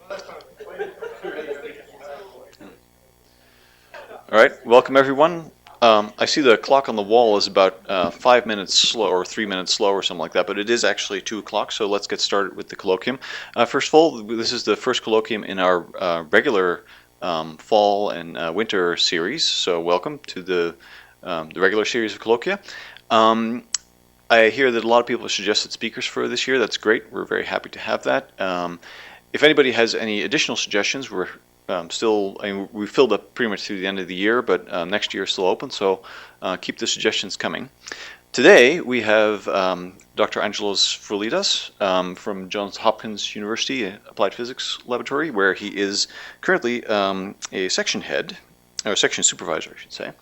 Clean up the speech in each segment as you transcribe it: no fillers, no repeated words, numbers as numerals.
All right, welcome everyone. I see the clock on the wall is about 5 minutes slow or 3 minutes slow or something like that, but it is actually 2 o'clock, so let's get started with the colloquium. First of all, this is the first colloquium in our regular fall and winter series, so welcome to the regular series of colloquia. I hear that a lot of people have suggested speakers for this year. That's great. We're very happy to have that. If anybody has any additional suggestions, we're we filled up pretty much through the end of the year, but next year is still open, so keep the suggestions coming. Today we have Dr. Angelos Vourlidas from Johns Hopkins University Applied Physics Laboratory, where he is currently a section head, or section supervisor, I should say.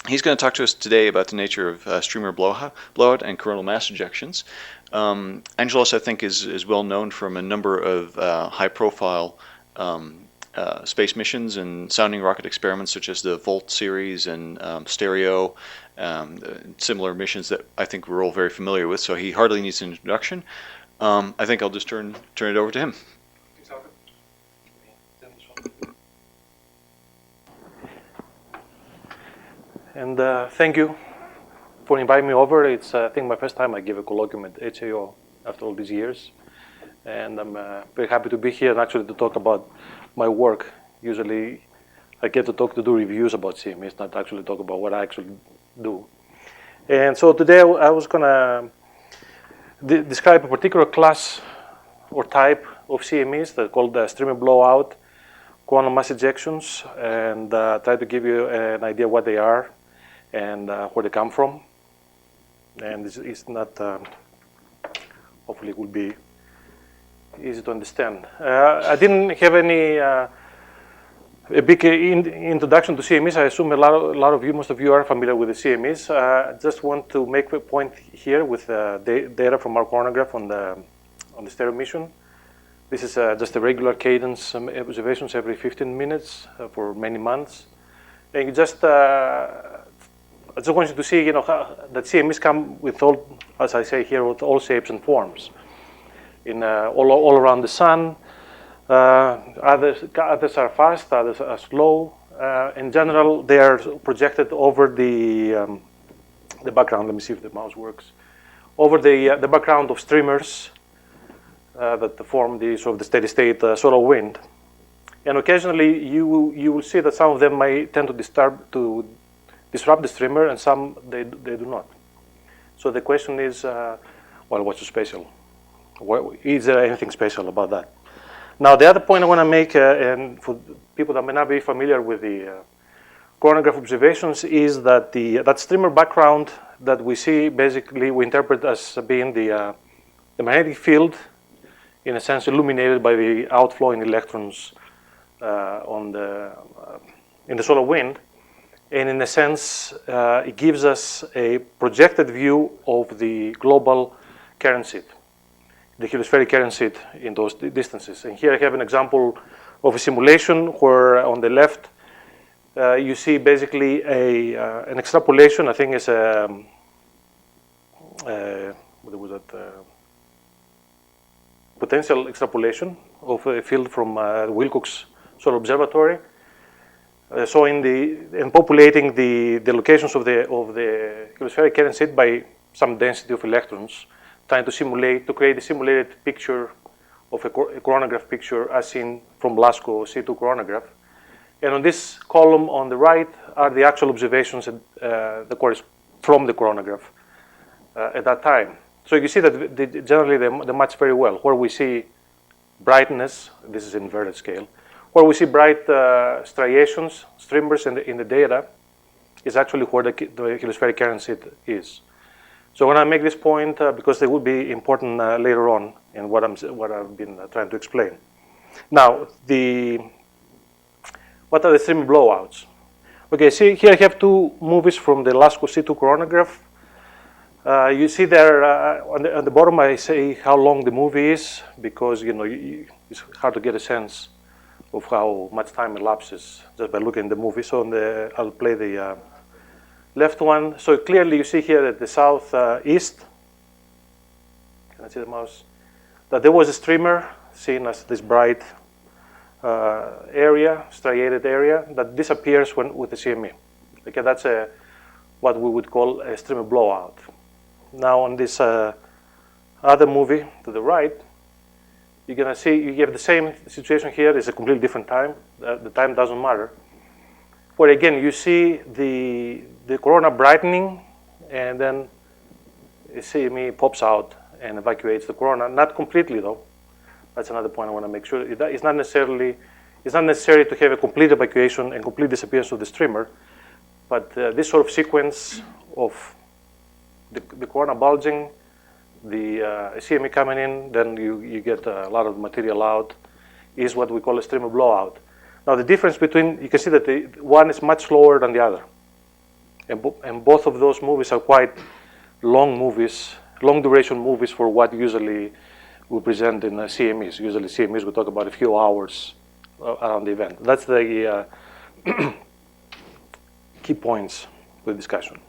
He's going to talk to us today about the nature of streamer blowout and coronal mass ejections. Angelos, I think, is well known from a number of high-profile space missions and sounding rocket experiments such as the Volt series and Stereo, similar missions that I think we're all very familiar with, so he hardly needs an introduction. I think I'll just turn it over to him. And thank you for inviting me over. It's, I think, my first time I give a colloquium at HAO after all these years. And I'm very happy to be here and actually to talk about my work. Usually I get to do reviews about CMEs, not actually talk about what I actually do. And so today I was going to describe a particular class or type of CMEs that are called streamer blowout coronal mass ejections, and try to give you an idea what they are and where they come from. And it's not, hopefully it will be easy to understand. I didn't have any a big introduction to CMEs. I assume most of you are familiar with the CMEs. I just want to make a point here with data from our coronagraph on the stereo mission. This is just a regular cadence observations every 15 minutes for many months. And you just, I just want you to see, that CMEs come with all, as I say here, with all shapes and forms. All around the sun. Others are fast, others are slow. In general, they are projected over the background. Let me see if the mouse works. Over the background of streamers that form the sort of the steady state solar wind. And occasionally, you will see that some of them may tend to disrupt the streamer, and some they do not. So the question is, well, what's so special? Is there anything special about that? Now, the other point I want to make, and for people that may not be familiar with the coronagraph observations, is that that streamer background that we see, basically, we interpret as being the magnetic field, in a sense, illuminated by the outflowing electrons in the solar wind. And in a sense, it gives us a projected view of the global current sheet, the heliospheric current sheet in those distances. And here I have an example of a simulation where on the left you see basically an extrapolation. I think it's what was that? Potential extrapolation of a field from Wilcox Solar Observatory, showing and populating the locations of the heliospheric current sheet by some density of electrons, trying to create a simulated picture of a coronagraph picture as seen from LASCO C2 coronagraph. And on this column on the right are the actual observations from the coronagraph at that time. So you see that generally they match very well. Where we see brightness, this is inverted scale, where we see bright striations, streamers in the data, is actually where the heliospheric current sheet is. So when I make this point, because they will be important later on in what I've been trying to explain. Now, what are the streamer blowouts? Okay, see here I have two movies from the LASCO C2 coronagraph. You see there on the bottom I say how long the movie is, because it's hard to get a sense of how much time elapses just by looking at the movie. So I'll play the left one. So clearly you see here at the southeast, can I see the mouse, that there was a streamer seen as this bright area, striated area, that disappears with the CME. Okay, that's what we would call a streamer blowout. Now on this other movie to the right, you're gonna see you have the same situation here. It's a completely different time. The time doesn't matter. Where again you see the corona brightening, and then the CME pops out and evacuates the corona. Not completely though. That's another point I want to make sure. It's not necessary to have a complete evacuation and complete disappearance of the streamer, but this sort of sequence of the corona bulging, the CME coming in, then you get a lot of material out, is what we call a streamer blowout. Now the difference between, you can see that the one is much slower than the other. And both of those movies are quite long movies, long duration movies for what usually we present in CMEs. Usually CMEs we talk about a few hours around the event. That's the key points for the discussion.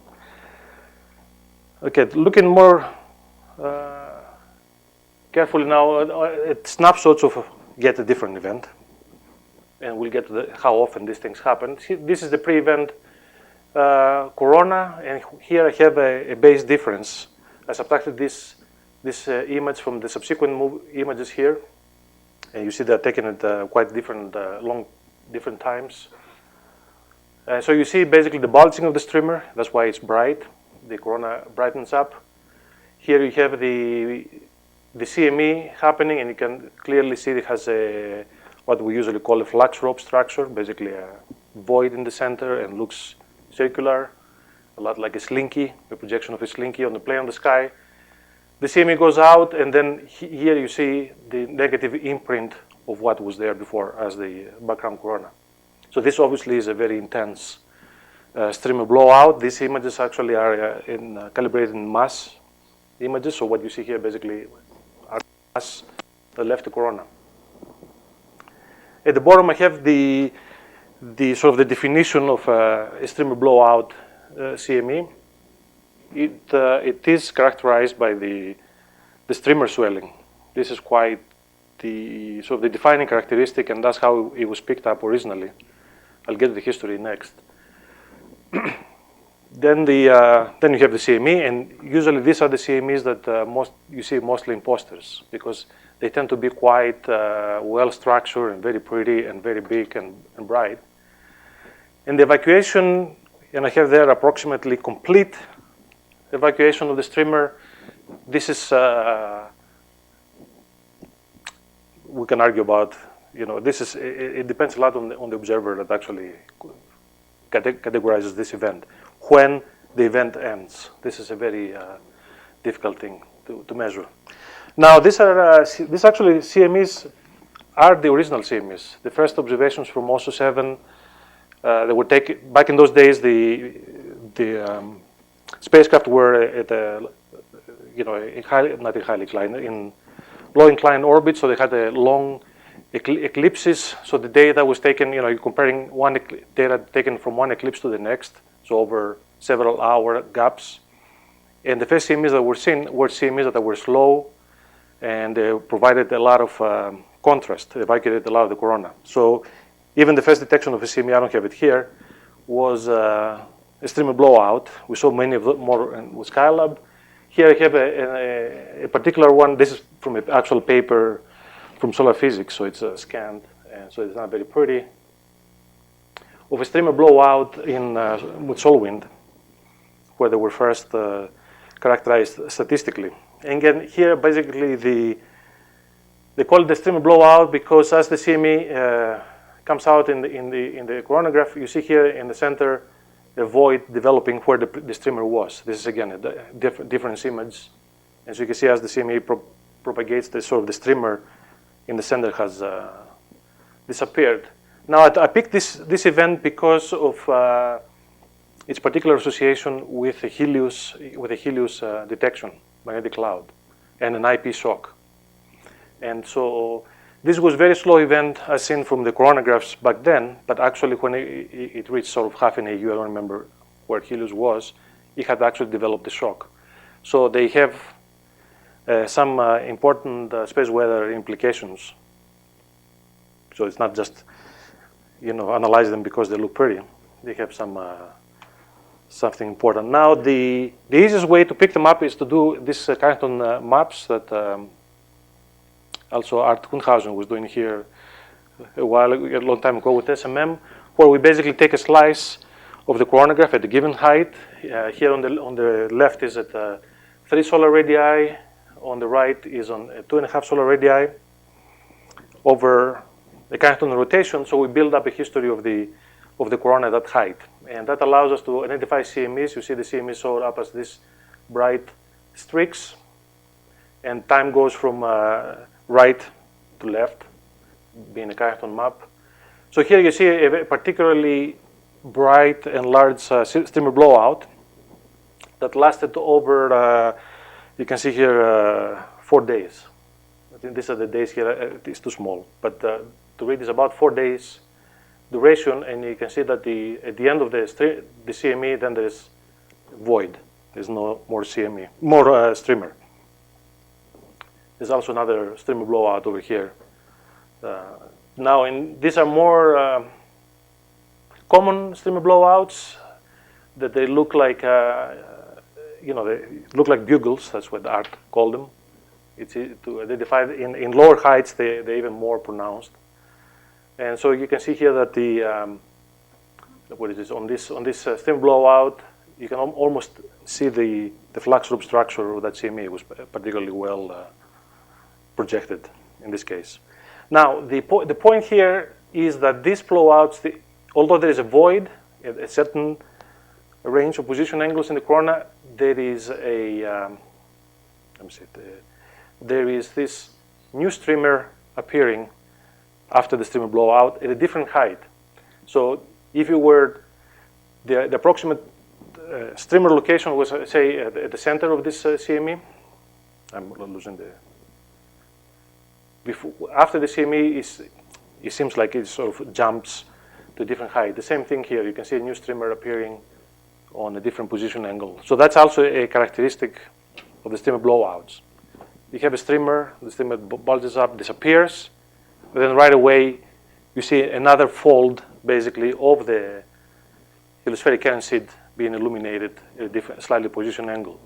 Okay, looking more carefully now at snapshots of yet a different event. And we'll get to how often these things happen. This is the pre-event corona, and here I have a base difference. I subtracted this image from the subsequent images here, and you see they're taken at quite different, different times. So you see basically the bulging of the streamer. That's why it's bright. The corona brightens up. Here you have the CME happening, and you can clearly see it has what we usually call a flux rope structure, basically a void in the center and looks circular, a lot like a slinky, a projection of a slinky on the plane of the sky. The CME goes out, and then here you see the negative imprint of what was there before as the background corona. So this obviously is a very intense streamer blowout. These images actually are calibrated in mass images. So what you see here basically are mass that left the corona. At the bottom, I have the sort of the definition of a streamer blowout CME. It is characterized by the streamer swelling. This is quite the sort of the defining characteristic, and that's how it was picked up originally. I'll get to the history next. Then you have the CME, and usually these are the CMEs that you see mostly in posters, because they tend to be quite well structured and very pretty and very big and bright. And the evacuation, and I have there approximately complete evacuation of the streamer. This is, we can argue about, it depends a lot on the observer that actually categorizes this event. When the event ends, this is a very difficult thing to measure. Now, these actually CMEs are the original CMEs. The first observations from OSO 7, they were taken back in those days. The spacecraft were at in low inclined orbit, so they had a long eclipses. So the data was taken, you're comparing data taken from one eclipse to the next, so over several hour gaps. And the first CMEs that were seen were CMEs that were slow, and they provided a lot of contrast, they evacuated a lot of the corona. So even the first detection of a CME, I don't have it here, was a streamer blowout. We saw many of them more with Skylab. Here I have a particular one. This is from an actual paper from solar physics, so it's scanned, and so it's not very pretty. Of a streamer blowout with SolWind, where they were first characterized statistically. And again, here basically they call it the streamer blowout because as the CME comes out in the coronagraph, you see here in the center a void developing where the streamer was. This is again a different image. As you can see, as the CME propagates, the streamer in the center has disappeared. Now, I picked this event because of its particular association with a helios detection, magnetic cloud, and an IP shock. And so this was a very slow event as seen from the coronagraphs back then, but actually when it reached sort of half an AU, I don't remember where Helios was, it had actually developed a shock. So they have some important space weather implications. So it's not just, analyze them because they look pretty. They have something important. Now, the easiest way to pick them up is to do this kind of maps that also Art Hundhausen was doing here a long time ago with SMM, where we basically take a slice of the coronagraph at a given height. Here on the left is at 3 solar radii. On the right is on 2.5 solar radii over the kind of rotation. So we build up a history of the corona at that height. And that allows us to identify CMEs. You see the CMEs showed up as these bright streaks. And time goes from right to left, being a Carrington map. So here you see a particularly bright and large streamer blowout that lasted over, you can see here, 4 days. I think these are the days here. It's too small. But to read is about 4 days duration, and you can see that at the end of the CME, then there's void. There's no more CME, more streamer. There's also another streamer blowout over here. Now, these are more common streamer blowouts that they look like, they look like bugles. That's what Art called them. It's easy to identify. In lower heights, they're even more pronounced. And so you can see here that on this streamer blowout, you can almost see the flux loop structure of that CME was particularly well projected in this case. Now, the point here is that these blowouts, although there is a void at a certain range of position angles in the corona, there is there is this new streamer appearing after the streamer blowout at a different height. So if you were, the approximate streamer location was, say, at the center of this CME. I'm losing after the CME, it seems like it sort of jumps to a different height. The same thing here. You can see a new streamer appearing on a different position angle. So that's also a characteristic of the streamer blowouts. You have a streamer, the streamer bulges up, disappears, but then right away you see another fold, basically, of the heliospheric current seed being illuminated at a different, slightly position angle.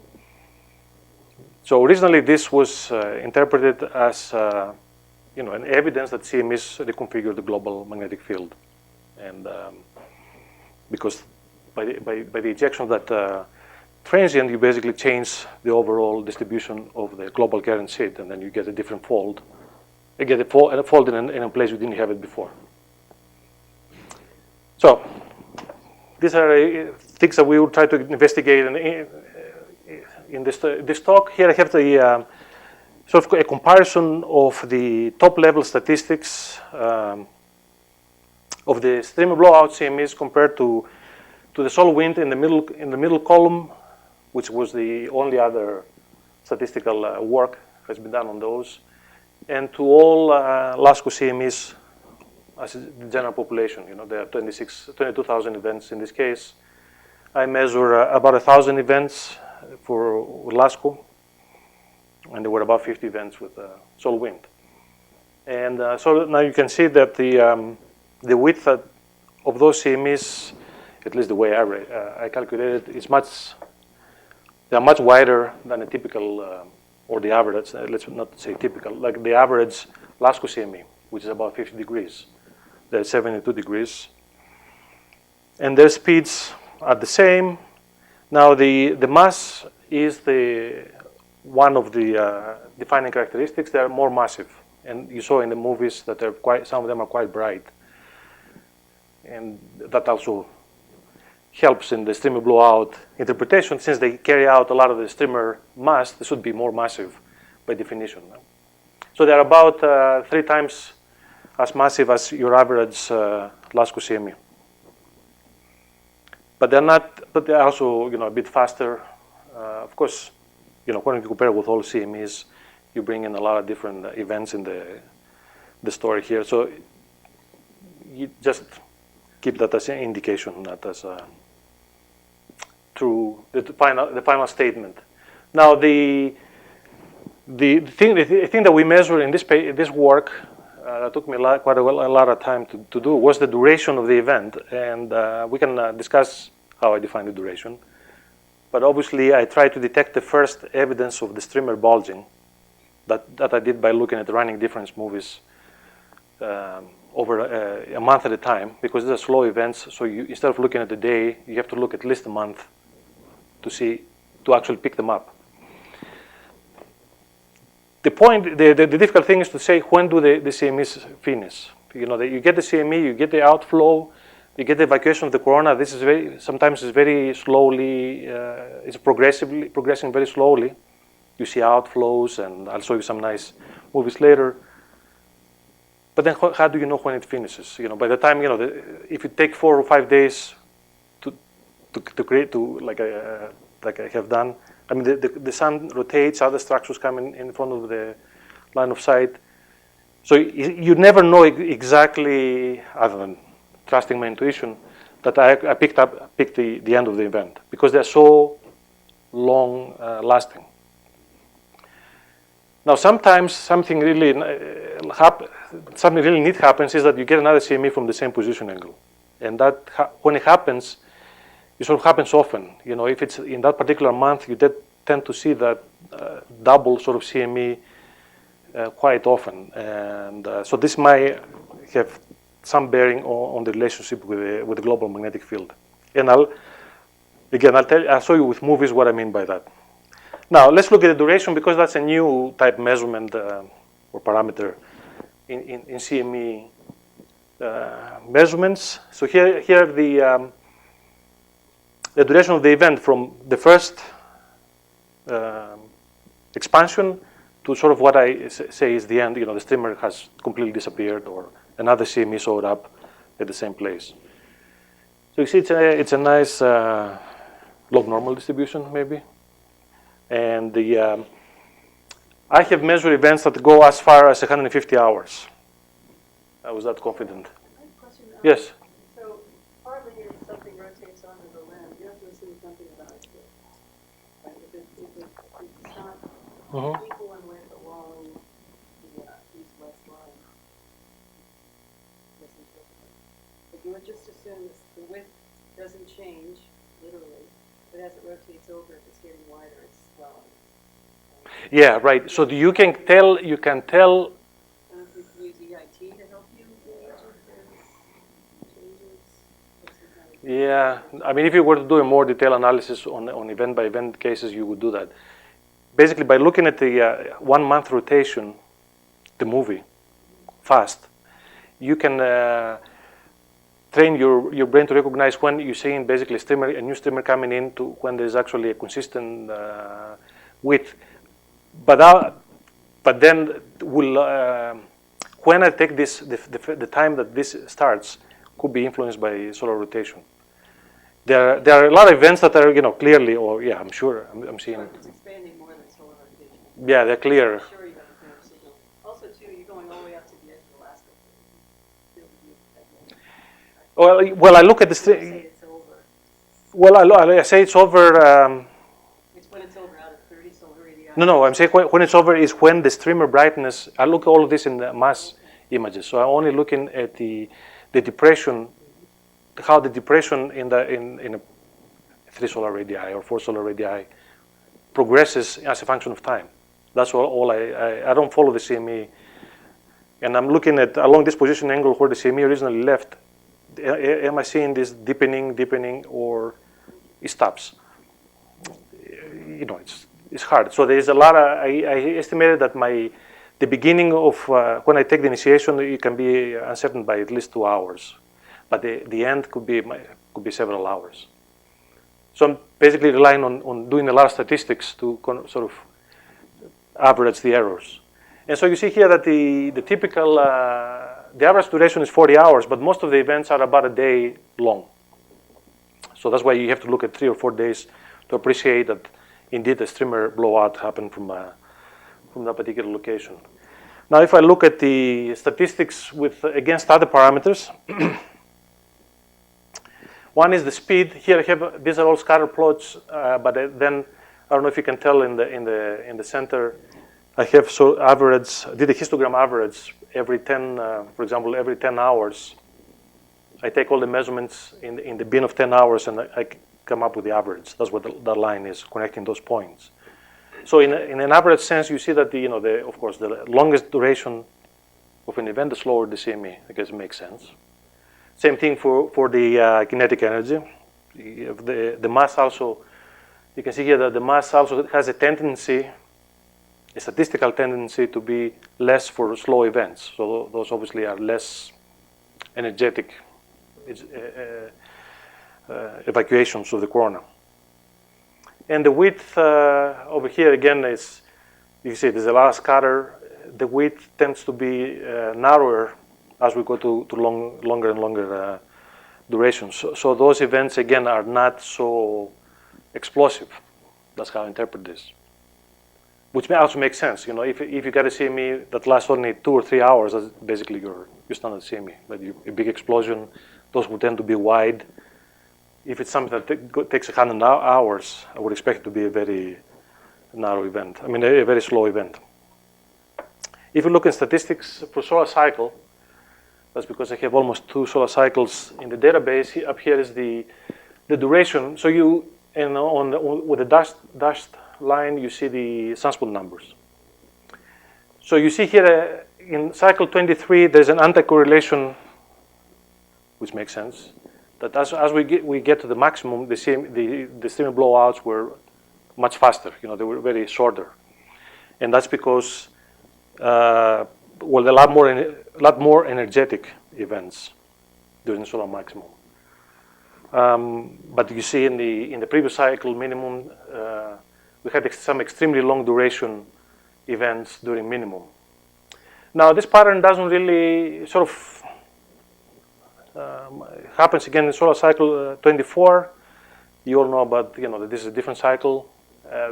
So originally this was interpreted as an evidence that CMEs reconfigure the global magnetic field, and because by the ejection of that transient, you basically change the overall distribution of the global current seed, and then you get a different fold. You get a fold in a place you didn't have it before. So these are things that we will try to investigate in this talk. Here I have the sort of a comparison of the top-level statistics of the streamer blowout CMEs compared to the solar wind in the middle column, which was the only other statistical work has been done on those, and to all LASCO CMEs as the general population. There are 22,000 events in this case. I measure about 1,000 events for LASCO, and there were about 50 events with solar wind. And so now you can see that the width of those CMEs, at least the way I calculated, they are much wider than a typical, or the average, let's not say typical, like the average LASCO CME, which is about 50 degrees. They're 72 degrees. And their speeds are the same. Now the mass is one of the defining characteristics. They are more massive. And you saw in the movies that some of them are quite bright. And that also helps in the streamer blowout interpretation. Since they carry out a lot of the streamer mass, they should be more massive by definition. So they're about 3 times as massive as your average LASCO CME. But they're also a bit faster. Of course, when you compare with all CMEs, you bring in a lot of different events in the story here. So you just keep that as an indication, not as true the final statement. Now the The thing that we measure in this work that took me quite a lot of time to do was the duration of the event, and we can discuss how I define the duration. But obviously, I tried to detect the first evidence of the streamer bulging that I did by looking at running difference movies over a month at a time, because these are slow events. So instead of looking at the day, you have to look at least a month to actually pick them up. The difficult thing is to say when do the CMEs finish. You get the CME, you get the outflow, you get the evacuation of the corona. This is sometimes it's very slowly, it's progressing very slowly. You see outflows, and I'll show you some nice movies later. But then how do you know when it finishes? By the time, if you take 4 or 5 days to create, like I have done, I mean, the sun rotates, other structures come in front of the line of sight. So you never know exactly, other than trusting my intuition, that I picked the end of the event, because they're so long lasting. Now, sometimes something really neat happens is that you get another CME from the same position angle. And that, when it happens, it sort of happens often. If it's in that particular month, you tend to see that double sort of CME quite often. And so this might have some bearing on the relationship with the global magnetic field. And I'll show you with movies what I mean by that. Now, let's look at the duration, because that's a new type measurement or parameter in CME measurements. So here the duration of the event from the first expansion to sort of what I say is the end. The streamer has completely disappeared, or another CME showed up at the same place. So you see, it's a nice log normal distribution, maybe. And I have measured events that go as far as 150 hours. I was that confident. I have a question. Yes. So partly if something rotates onto the limb, you have to assume something about it. Right? If it's not equal in width along the east-west line, but you would just assume the width doesn't change, literally, but as it rotates over, if it's getting wider, it's swelling. Yeah, right. So you can tell. I don't know if you can use EIT to help you gauge if there's changes. Yeah, I mean, if you were to do a more detailed analysis on event-by-event cases, you would do that. Basically, by looking at the 1 month rotation, the movie, fast, you can train your brain to recognize when you're seeing basically a new streamer coming in to when there's actually a consistent width. But then when I take this, the time that this starts could be influenced by solar rotation. There are a lot of events that are clearly, or yeah, I'm sure I'm seeing. It's expanding more than solar rotation. Yeah, they're clear. I'm sure you have a clear signal. Also, too, you're going all the way up to the edge of Alaska. Well, I look at the say it's over. Well, I say it's over. It's when it's over out of 30 solar radii. No, I'm saying when it's over is when the streamer brightness. I look at all of this in the mass images, so I'm only looking at the depression, how the depression in a 3 solar radii or 4 solar radii progresses as a function of time. That's all. I don't follow the CME, and I'm looking at along this position angle where the CME originally left. Am I seeing this deepening, or it stops? It's hard. So there is a lot of. I estimated that the beginning of when I take the initiation, it can be uncertain by at least 2 hours, but the end could be several hours. So I'm basically relying on doing a lot of statistics to sort of average the errors. And so you see here that the typical the average duration is 40 hours, but most of the events are about a day long. So that's why you have to look at 3 or 4 days to appreciate that indeed a streamer blowout happened from that particular location. Now, if I look at the statistics against other parameters, one is the speed. Here I have these are all scatter plots, but then I don't know if you can tell in the center I have did a histogram average every 10, for example, every 10 hours. I take all the measurements in the bin of 10 hours and I come up with the average. That's what that line is, connecting those points. So in an average sense, you see that of course, the longest duration of an event, the slower the CME. I guess it makes sense. Same thing for the kinetic energy. The mass also, you can see here that the mass also has a tendency, a statistical tendency to be less for slow events. So those obviously are less energetic evacuations of the corona. And the width over here again is, you see there's a lot of scatter. The width tends to be narrower as we go to longer and longer durations. So those events again are not so explosive. That's how I interpret this. Which also makes sense. If you got a CME that lasts only 2 or 3 hours, that's basically your standard CME. But a big explosion, those would tend to be wide. If it's something that takes 100 hours, I would expect it to be a very narrow event. I mean, a very slow event. If you look at statistics for solar cycle, that's because I have almost 2 solar cycles in the database. Up here is the duration. So with the dashed line, you see the sunspot numbers. So you see here in cycle 23, there's an anti-correlation, which makes sense. That as we get to the maximum, the streamer blowouts were much faster. They were very shorter, and that's because a lot more energetic events during the solar maximum. But you see in the previous cycle minimum, we had some extremely long duration events during minimum. Now this pattern doesn't really sort of happens again in solar cycle 24. You all know about that this is a different cycle.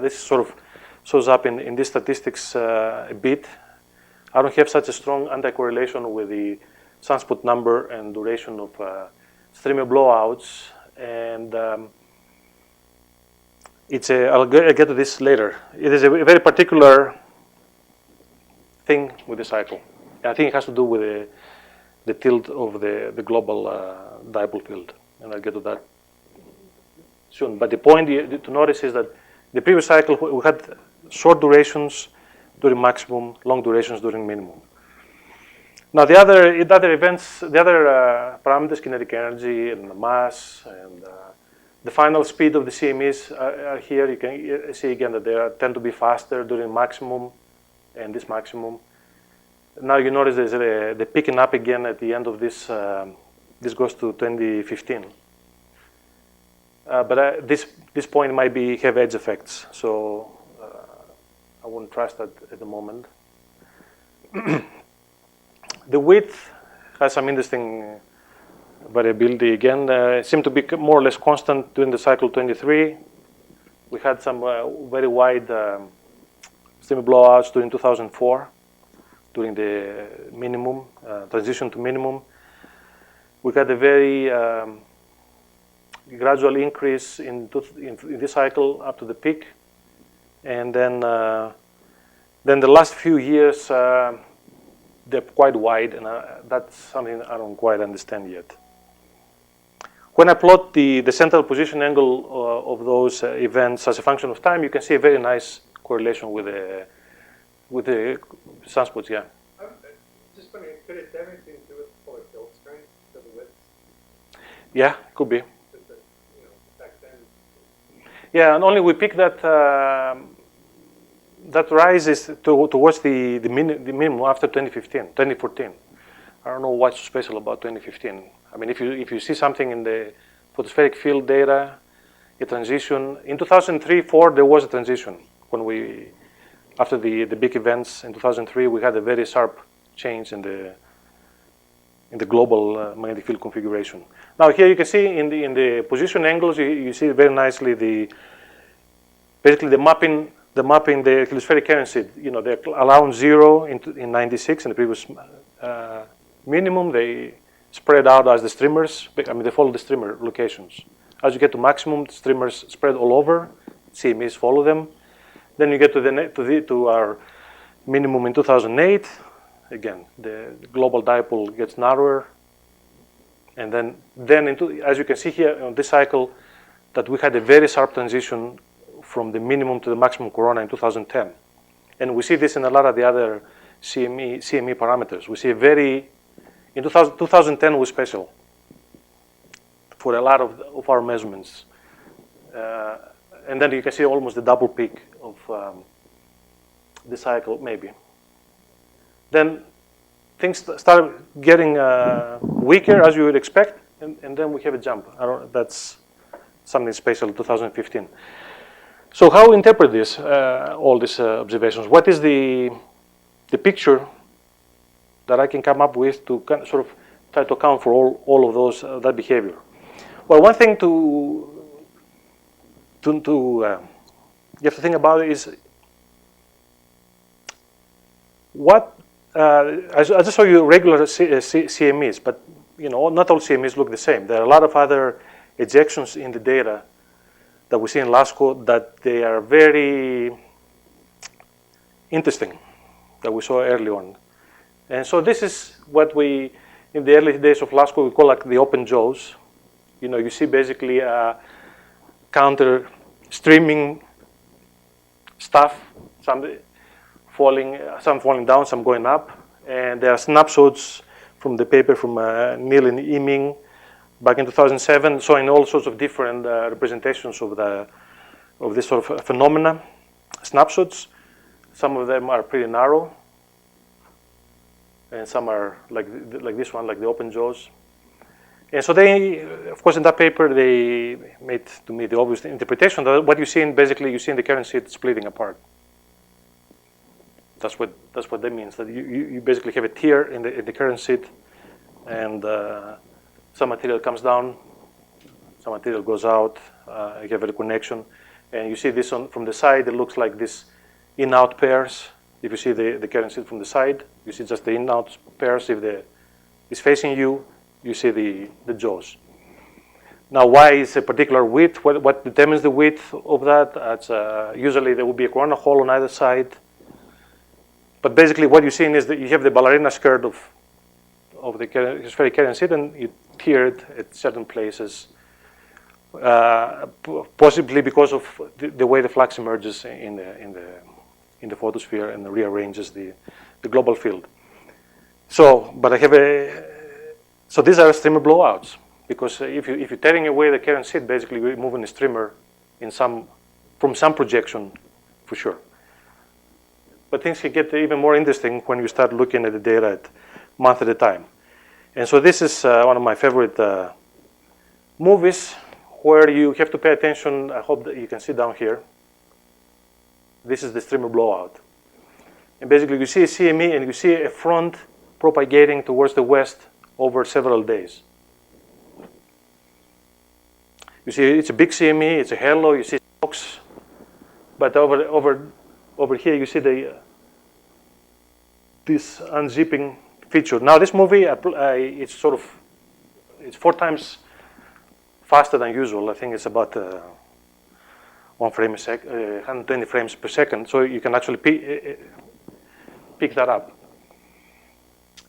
This sort of shows up in these statistics a bit. I don't have such a strong anti-correlation with the sunspot number and duration of streamer blowouts, and I'll get to this later. It is a very particular thing with the cycle. I think it has to do with the tilt of the global dipole field, and I'll get to that soon. But the point to notice is that the previous cycle we had short durations during maximum, long durations during minimum. Now the other events, the other parameters, kinetic energy and the mass and the final speed of the CMEs are here. You can see again that they tend to be faster during maximum and this maximum. Now you notice there's the picking up again at the end of this. This goes to 2015. But this point might have edge effects, so I wouldn't trust that at the moment. The width has some interesting variability again. It seemed to be more or less constant during the cycle 23. We had some very wide streamer blowouts during 2004. During the minimum, transition to minimum. We had a very gradual increase in this cycle up to the peak. And then the last few years, they're quite wide, and that's something I don't quite understand yet. When I plot the central position angle of those events as a function of time, you can see a very nice correlation with the sunspots, yeah. I'm just wondering, could it have anything to do with polar field strength of the width? Yeah, could be. Back then. Yeah, and only we pick that that rises towards the minimum after 2014. I don't know what's special about 2015. I mean, if you see something in the photospheric field data, a transition in 2003-4 there was a transition when after the big events in 2003 we had a very sharp change in the global magnetic field configuration. Now here you can see in the position angles you see very nicely basically the mapping the heliospheric currency. They're allowing 0 in 96 in the previous minimum. They spread out as the streamers. I mean, they follow the streamer locations. As you get to maximum, the streamers spread all over. CMEs follow them. Then you get to our minimum in 2008. Again, the global dipole gets narrower. And then as you can see here on this cycle, that we had a very sharp transition from the minimum to the maximum corona in 2010. And we see this in a lot of the other CME parameters. We see in 2010 was special for a lot of our measurements. And then you can see almost the double peak of the cycle, maybe. Then things start getting weaker, as you would expect, and then we have a jump. That's something special in 2015. So how interpret this, all these observations? What is the picture that I can come up with to sort of try to account for all of those that behavior? Well, one thing you have to think about is what I just show you regular CMEs, but not all CMEs look the same. There are a lot of other ejections in the data that we see in LASCO that they are very interesting, that we saw early on. And so this is what we, in the early days of LASCO, we call like the open jaws. You see basically counter streaming stuff, some falling down, some going up. And there are snapshots from the paper from Neil and Yiming back in 2007, showing all sorts of different representations of this sort of phenomena, snapshots. Some of them are pretty narrow, and some are like this one, like the open jaws. And so they, of course, in that paper, they made to me the obvious interpretation that what you see basically you see in the current sheet splitting apart. That's what that means. That you basically have a tear in the current sheet, and some material comes down, some material goes out. You have a connection, and you see this from the side. It looks like this in-out pairs. If you see the current sheet from the side, you see just the in-out pairs. If it's facing you, you see the jaws. Now, why is a particular width? What determines the width of that? Usually there will be a coronal hole on either side. But basically what you're seeing is that you have the ballerina skirt of the heliospheric current sheet, and you tear it at certain places, possibly because of the way the flux emerges in the photosphere and rearranges the global field. So these are streamer blowouts, because if you're tearing away the current sheet, basically you're moving the streamer from some projection, for sure. But things can get even more interesting when you start looking at the data at month at a time. And so this is one of my favorite movies, where you have to pay attention. I hope that you can see down here. This is the streamer blowout. And basically you see a CME and you see a front propagating towards the west over several days. You see it's a big CME, it's a halo, you see spokes. But over here you see this unzipping feature. Now this movie, it's 4 times faster than usual. I think it's about 1 frame a second, 120 frames per second. So you can actually pick that up.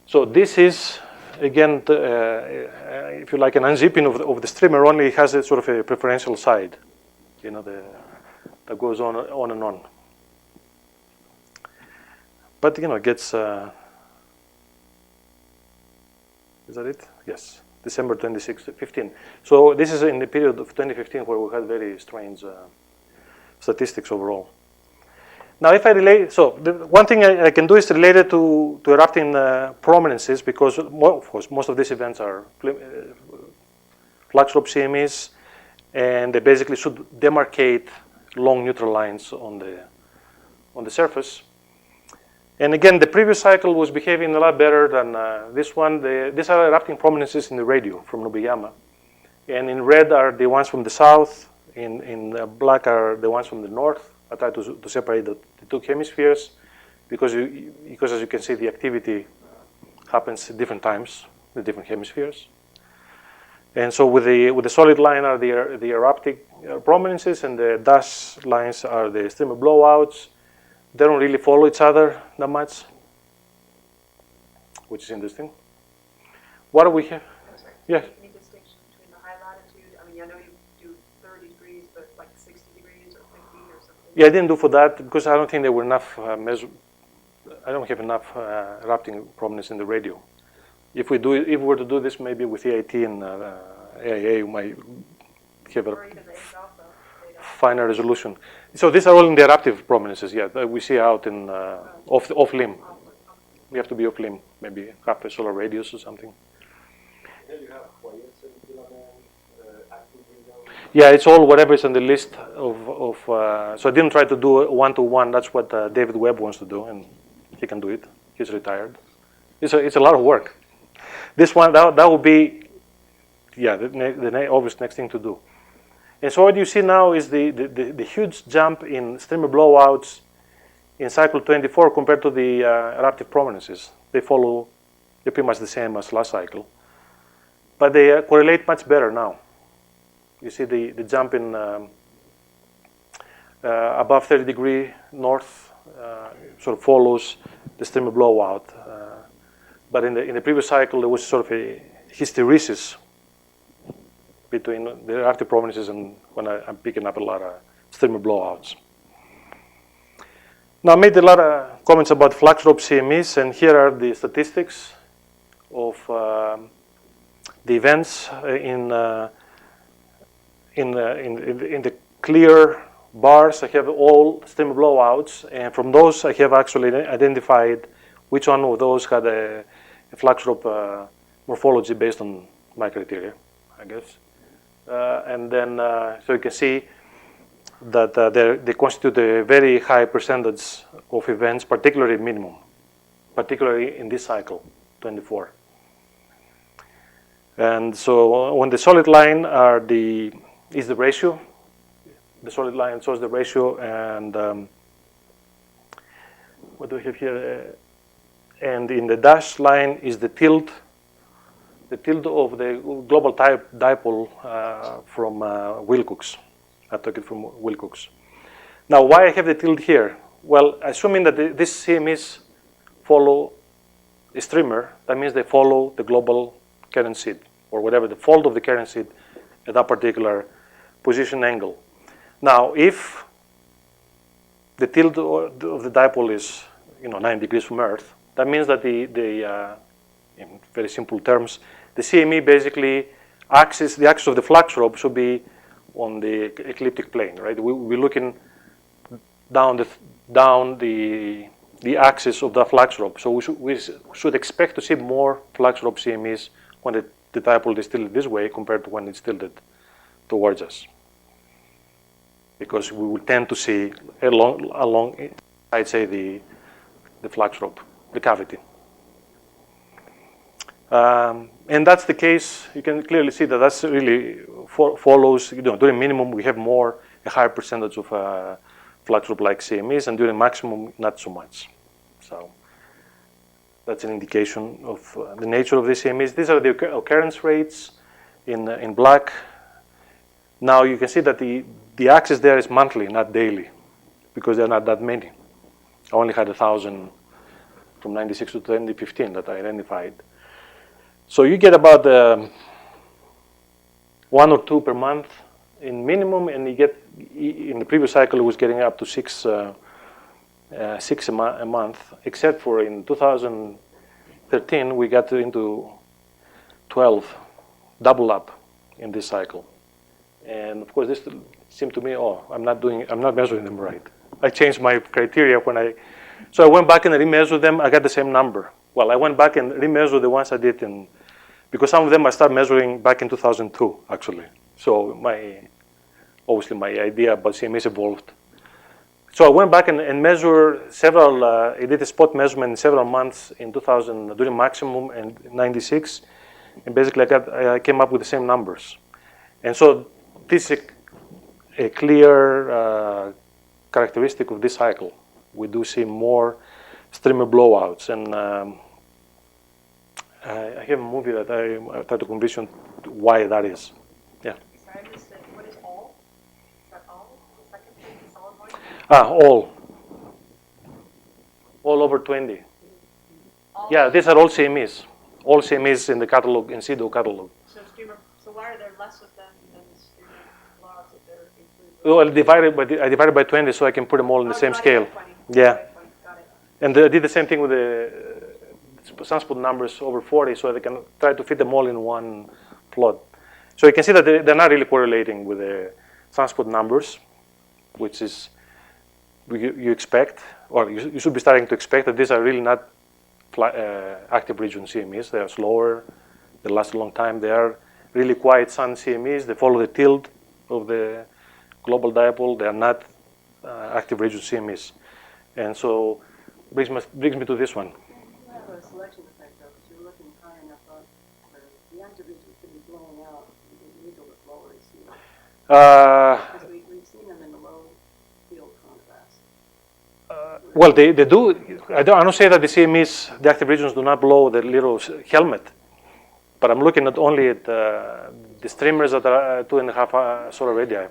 So this is, again, if you like, an unzipping of the streamer, only it has a sort of a preferential side, that goes on and on. But it gets. Is that it? Yes, December 26, 15. So this is in the period of 2015 where we had very strange statistics overall. Now, if I relate, so the one thing I can do is relate it to erupting prominences, because of course most of these events are flux slope CMEs, and they basically should demarcate long neutral lines on the surface. And again, the previous cycle was behaving a lot better than this one. These are erupting prominences in the radio from Nobuyama. And in red are the ones from the south. In black are the ones from the north. I try to separate the 2 hemispheres because as you can see, the activity happens at different times, the different hemispheres. And so with the solid line are the erupting prominences, and the dashed lines are the streamer blowouts. They don't really follow each other that much, which is interesting. What do we have? Yeah. Any distinction between the high latitude? I mean, I know you do 30 degrees, but like 60 degrees or 50 or something. Yeah, I didn't do for that because I don't think there were enough I don't have enough erupting prominence in the radio. If we were to do this maybe with EIT and AIA, we might have a Or even the alpha data. finer resolution. So these are all in the eruptive prominences, yeah, that we see out in off limb. We have to be off limb, maybe half a solar radius or something. Then you have quiescent filament, active window. Yeah, it's all whatever is on the list of so I didn't try to do one-to-one. That's what David Webb wants to do, and he can do it. He's retired. It's a lot of work. This one, that would be, yeah, the obvious next thing to do. And so what you see now is the huge jump in streamer blowouts in cycle 24 compared to the eruptive prominences. They're pretty much the same as last cycle. But they correlate much better now. You see the jump in above 30 degree north sort of follows the streamer blowout. But in the previous cycle, there was sort of a hysteresis between the eruptive prominences and when I'm picking up a lot of streamer blowouts. Now, I made a lot of comments about flux rope CMEs, and here are the statistics of the events in the clear bars. I have all streamer blowouts, and from those I have actually identified which one of those had a flux rope morphology based on my criteria, I guess. And then, so you can see that they constitute a very high percentage of events, particularly minimum, particularly in this cycle, 24. And so on the solid line is the ratio. The solid line shows the ratio, and what do we have here? And in the dashed line is the tilt of the global type dipole from Wilcox. I took it from Wilcox. Now, why I have the tilt here? Well, assuming that these CMEs follow a streamer, that means they follow the global current seed, or whatever the fold of the current seed at that particular position angle. Now, if the tilt of the dipole is 9 degrees from Earth, that means that in very simple terms, the CME basically the axis of the flux rope should be on the ecliptic plane, right? We're looking down the axis of the flux rope. So we should expect to see more flux rope CMEs when the dipole is tilted this way compared to when it's tilted towards us, because we will tend to see along I'd say the flux rope, the cavity. And that's the case. You can clearly see that that's really follows. During minimum, we have a higher percentage of flux rope-like CMEs, and during maximum, not so much. So that's an indication of the nature of the CMEs. These are the occurrence rates in black. Now you can see that the axis there is monthly, not daily, because there are not that many. I only had 1,000 from 96 to 2015 that I identified. So you get about 1 or 2 per month in minimum, and you get, in the previous cycle, it was getting up to 6 a month, except for in 2013, we got into 12, double up in this cycle. And of course, this seemed to me, I'm not measuring them right. I changed my criteria so I went back and remeasured them. I got the same number. Well, I went back and remeasured the ones I did because some of them I started measuring back in 2002, actually. So obviously my idea about CMEs evolved. So I went back and measured several, I did a spot measurement in several months in 2000, during maximum and 96. And basically I came up with the same numbers. And so this is a clear characteristic of this cycle. We do see more streamer blowouts, and I have a movie that I try to convince you why that is. Yeah. Sorry, I missed it. What is all? Is that all? The second thing, solid line? All. all over 20. All Yeah, these are all CMEs. All CMEs in the catalog, in CDO catalog. So why are there less of them than the streamer blowouts if they're included? Well, I divided by 20 so I can put them all in the same scale. Yeah. Got it. And I did the same thing with the sunspot numbers over 40 so they can try to fit them all in one plot. So you can see that they're not really correlating with the sunspot numbers, which is you expect, or you should be starting to expect that these are really not active region CMEs. They are slower, they last a long time. They are really quiet sun CMEs. They follow the tilt of the global dipole. They are not active region CMEs. And so brings me to this one. You have a selection effect though, because you're looking high enough up where the active regions could be blowing out. You need to look lower to see it. Because we've seen them in the low field contrast. Well, they do. I don't say that the CMEs, the active regions, do not blow the little helmet. But I'm looking at only at the streamers that are 2.5 solar radii.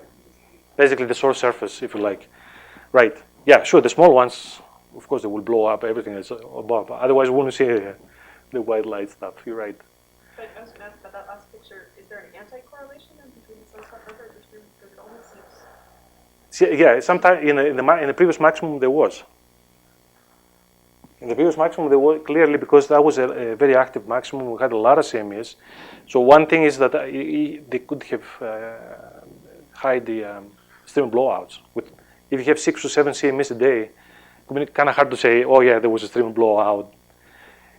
Basically the source surface, if you like. Right. Yeah, sure, the small ones, of course, they will blow up everything that's above. Otherwise, we wouldn't see the white light stuff. You're right. But I was going to ask about that last picture. Is there an anti-correlation between the sunspot number and the streamer? Because it almost seems... See, yeah, sometimes in the previous maximum there was. In the previous maximum there was clearly, because that was a very active maximum. We had a lot of CMEs. So one thing is that they could have hide the stream blowouts. If you have 6 or 7 CMEs a day, it would be kind of hard to say, oh yeah, there was a stream blowout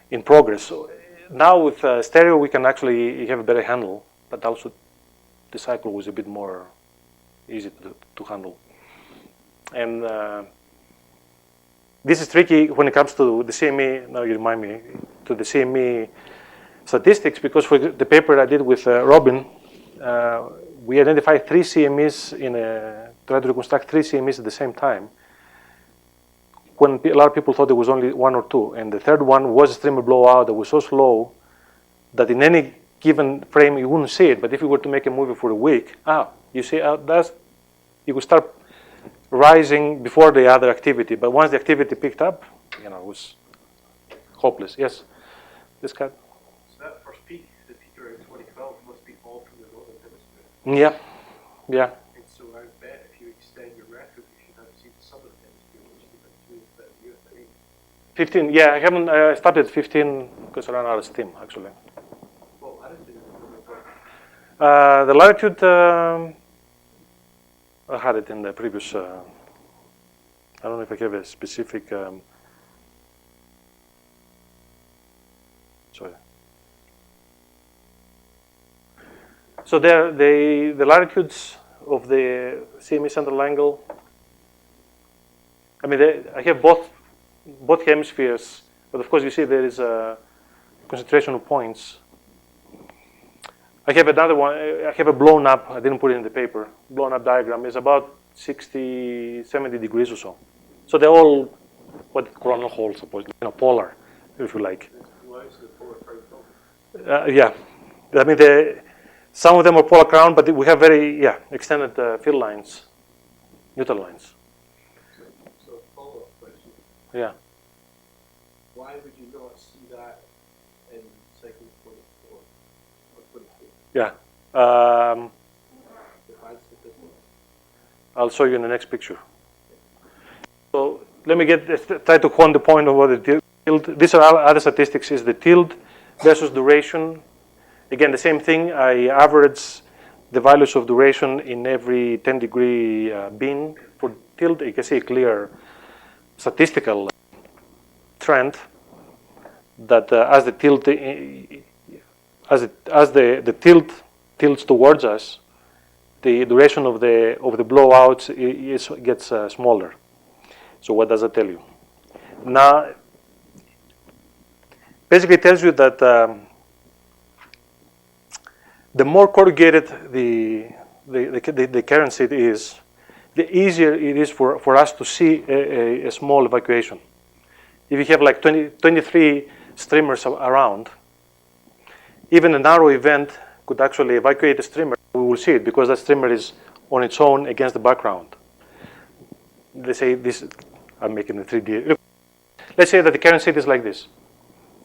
in progress. So now with stereo, we can actually have a better handle, but also the cycle was a bit more easy to handle. And this is tricky when it comes to the CME, now you remind me, to the CME statistics, because for the paper I did with Robin, we identified 3 CMEs tried to reconstruct 3 CMEs at the same time, when a lot of people thought there was only 1 or 2. And the third one was a streamer blowout that was so slow that in any given frame you wouldn't see it. But if you were to make a movie for a week, you see, you would start rising before the other activity. But once the activity picked up, it was hopeless. Yes, this guy. So that first peak, the peak around 2012, must be all from the northern hemisphere. Yeah, yeah. And so I bet if you extend your record, you should have seen the southern hemisphere, which is about 2 years, I think. 15, yeah, I haven't started 15 because I ran out of steam, actually. Well, I don't think it's The latitude, I had it in the previous, I don't know if I have a specific, sorry. So there, the latitudes of the CME central angle, I mean, I have both hemispheres, but of course you see there is a concentration of points. I have another one, I have a blown up, I didn't put it in the paper, blown up diagram. Is about 60, 70 degrees or so. So they're all what coronal holes, supposedly, polar, if you like. Yeah, I mean, some of them are polar crown, but we have very, extended field lines, neutral lines. So follow-up question. Yeah. Why would you not see that in cycle 24 or 23? Yeah. Define statistics. I'll show you in the next picture. So let me try to hone the point of what the tilt. These are other statistics. Is the tilt versus duration. Again, the same thing. I average the values of duration in every 10-degree bin for tilt. You can see a clear statistical trend that as the tilt the tilt tilts towards us, the duration of the blowouts gets smaller. So what does that tell you? Now, basically it tells you that the more corrugated the current seed is, the easier it is for us to see a small evacuation. If you have like 23 streamers around, even a narrow event could actually evacuate a streamer. We will see it because that streamer is on its own against the background. They say this, I'm making the 3D. let's say that the current seed is like this.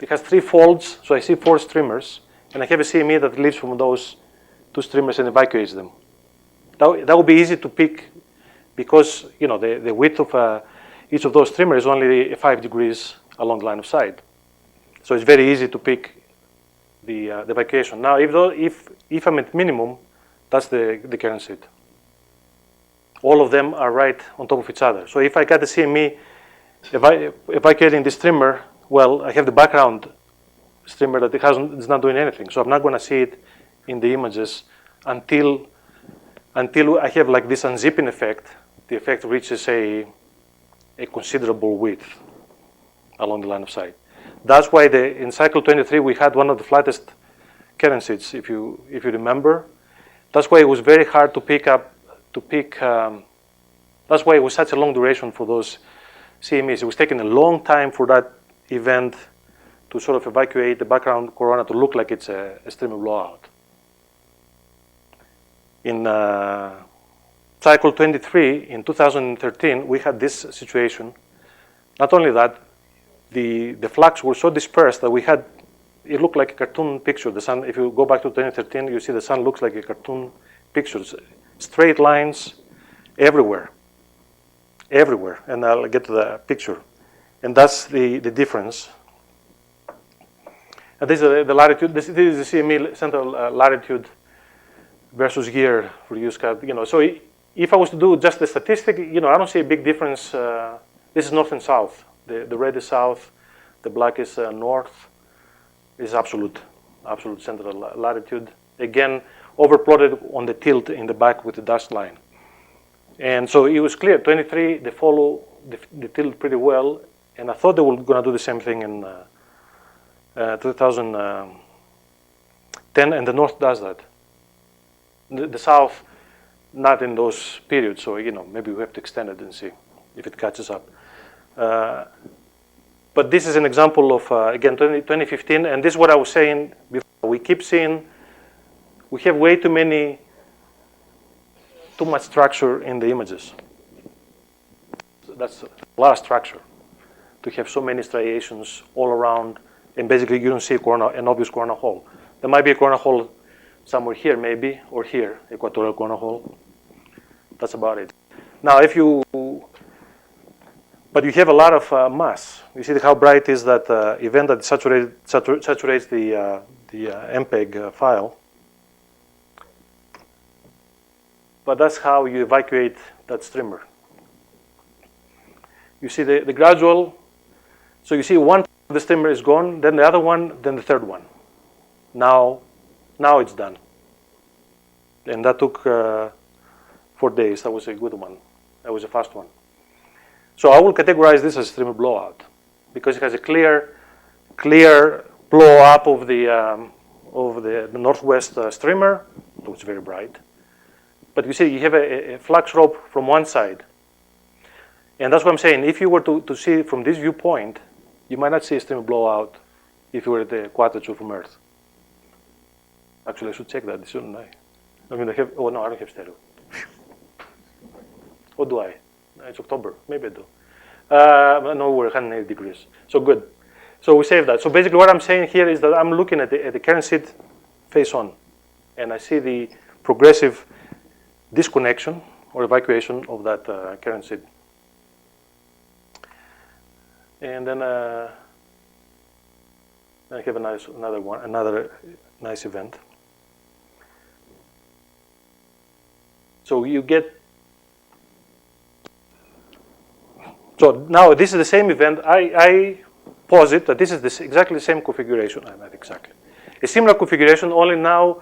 It has 3 folds, so I see 4 streamers, and I have a CME that leaves from those 2 streamers and evacuates them. That would be easy to pick because the width of each of those streamers is only 5 degrees along the line of sight. So it's very easy to pick the evacuation. Now, if I'm at minimum, that's the current seed. All of them are right on top of each other. So if I got the CME evacuating this streamer, well, I have the background streamer that is not doing anything. So I'm not going to see it in the images until I have like this unzipping effect. The effect reaches a considerable width along the line of sight. That's why in cycle 23 we had one of the flattest current seeds, if you remember. That's why it was very hard to pick. That's why it was such a long duration for those CMEs. It was taking a long time for that event to sort of evacuate the background corona to look like it's a streamer blowout. In cycle 23 in 2013, we had this situation. Not only that, the flux were so dispersed that it looked like a cartoon picture. The sun, if you go back to 2013, you see the sun looks like a cartoon picture. Straight lines everywhere, and I'll get to the picture. And that's the difference. And this is the latitude. This is the CME central latitude versus year for use. So if I was to do just the statistic, I don't see a big difference. This is north and south. The red is south, the black is north. This is absolute central latitude. Again, overplotted on the tilt in the back with the dashed line. And so it was clear, 23, they follow the tilt pretty well. And I thought they were going to do the same thing in 2010, and the north does that. The south, not in those periods. So, maybe we have to extend it and see if it catches up. But this is an example of, again, 2015. And this is what I was saying before. We keep seeing, we have way too much structure in the images. So that's a lot of structure to have so many striations all around, and basically you don't see an obvious coronal hole. There might be a coronal hole somewhere here, maybe, or here, equatorial coronal hole. That's about it. Now, but you have a lot of mass. You see how bright is that event that saturates the MPEG file. But that's how you evacuate that streamer. You see the gradual. So you see one of the streamer is gone, then the other one, then the third one. Now it's done. And that took 4 days. That was a good one. That was a fast one. So I will categorize this as streamer blowout because it has a clear blow up of the northwest streamer. It was very bright. But you see, you have a flux rope from one side. And that's what I'm saying. If you were to see it from this viewpoint, you might not see a streamer blowout if you were at the quadrature from Earth. Actually, I should check that, shouldn't I? I mean, I don't have stereo. Or do I? It's October. Maybe I do. No, we're 180 degrees. So good. So we save that. So basically what I'm saying here is that I'm looking at the current seed face on. And I see the progressive disconnection or evacuation of that current seed. And then I have another nice event. So you get. So now this is the same event. I posit that this is exactly the same configuration. Not exactly. A similar configuration, only now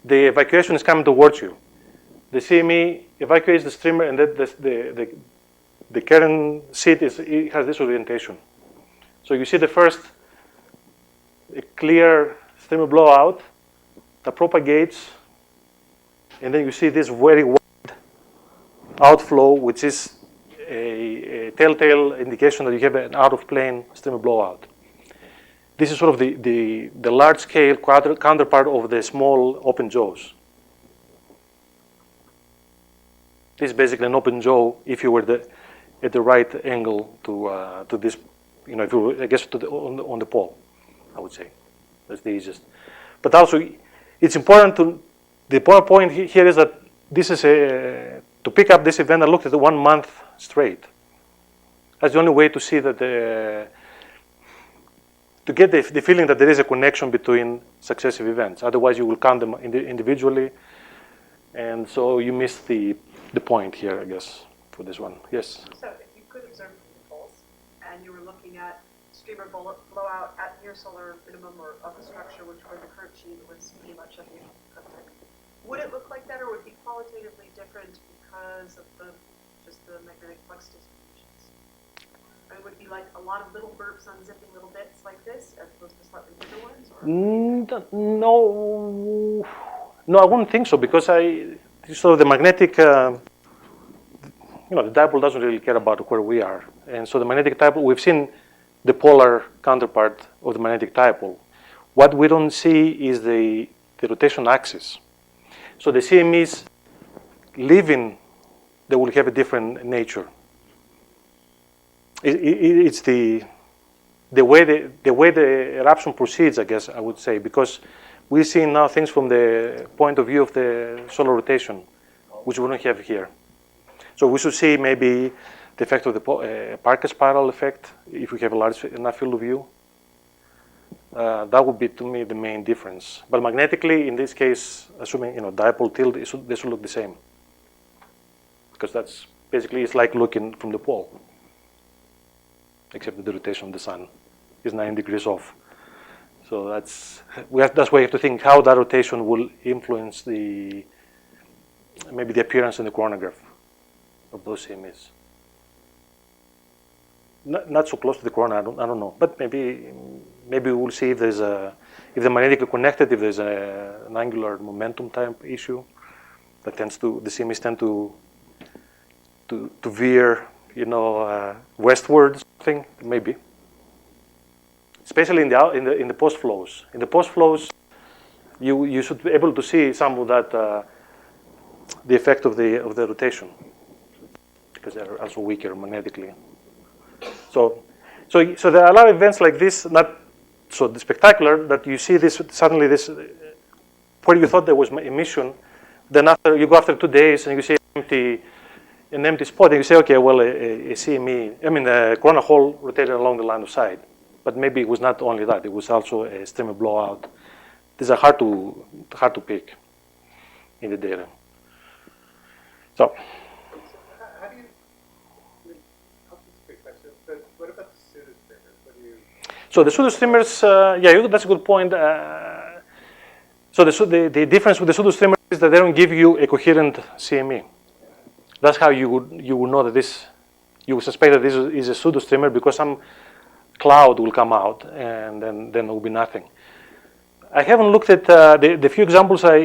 the evacuation is coming towards you. The CME evacuates the streamer, and then the current seed has this orientation. So you see the first a clear streamer blowout that propagates, and then you see this very wide outflow, which is a telltale indication that you have an out-of-plane streamer blowout. This is sort of the large-scale counterpart of the small open jaws. This is basically an open jaw if you were at the right angle to this if you, I guess, on the pole, I would say. That's the easiest. But also, it's important to, the point here is that this is to pick up this event, I looked at it 1 month straight. That's the only way to see that to get the feeling that there is a connection between successive events. Otherwise, you will count them individually. And so you miss the point here, I guess, for this one. Yes? So if you could observe from the poles, and you were looking at streamer blowout at near solar minimum or of a structure which where the current sheet was pretty much at the ecliptic, would it look like that, or would it be qualitatively different because of just the magnetic flux distributions? I mean, would it be like a lot of little burps unzipping little bits like this, as opposed to slightly bigger ones? Or? No, I wouldn't think so, because so the magnetic, the dipole doesn't really care about where we are. And so the magnetic dipole, we've seen the polar counterpart of the magnetic dipole. What we don't see is the rotation axis. So the CMEs living, they will have a different nature. It's the way the eruption proceeds, I guess I would say, because we see now things from the point of view of the solar rotation, which we don't have here. So we should see maybe the effect of the Parker spiral effect if we have a large enough field of view. That would be, to me, the main difference. But magnetically, in this case, assuming dipole tilt, they should look the same, because that's basically, it's like looking from the pole, except that the rotation of the sun is 9 degrees off. So that's why you have to think how that rotation will influence maybe the appearance in the coronagraph of those CMEs. Not so close to the corona, I don't know, but maybe we'll see if there's if they're magnetically connected, if there's an angular momentum type issue that the CMEs tend to veer, westward, something, maybe. Especially in the post flows. In the post flows, you should be able to see some of that, the effect of the rotation, because they're also weaker magnetically. So there are a lot of events like this, not so spectacular, that you see this suddenly where you thought there was emission, then after you go after 2 days and you see an empty spot, and you say, okay, well, a CME, the coronal hole rotated along the line of sight. But maybe it was not only that; it was also a streamer blowout. These are hard to pick in the data. So, how do you? I'll just quick question. But what about the pseudo streamers? What do you? So the pseudo streamers, that's a good point. So the difference with the pseudo streamers is that they don't give you a coherent CME. That's how you would know that you would suspect that this is a pseudo streamer, because some cloud will come out, and then there will be nothing. I haven't looked at the few examples I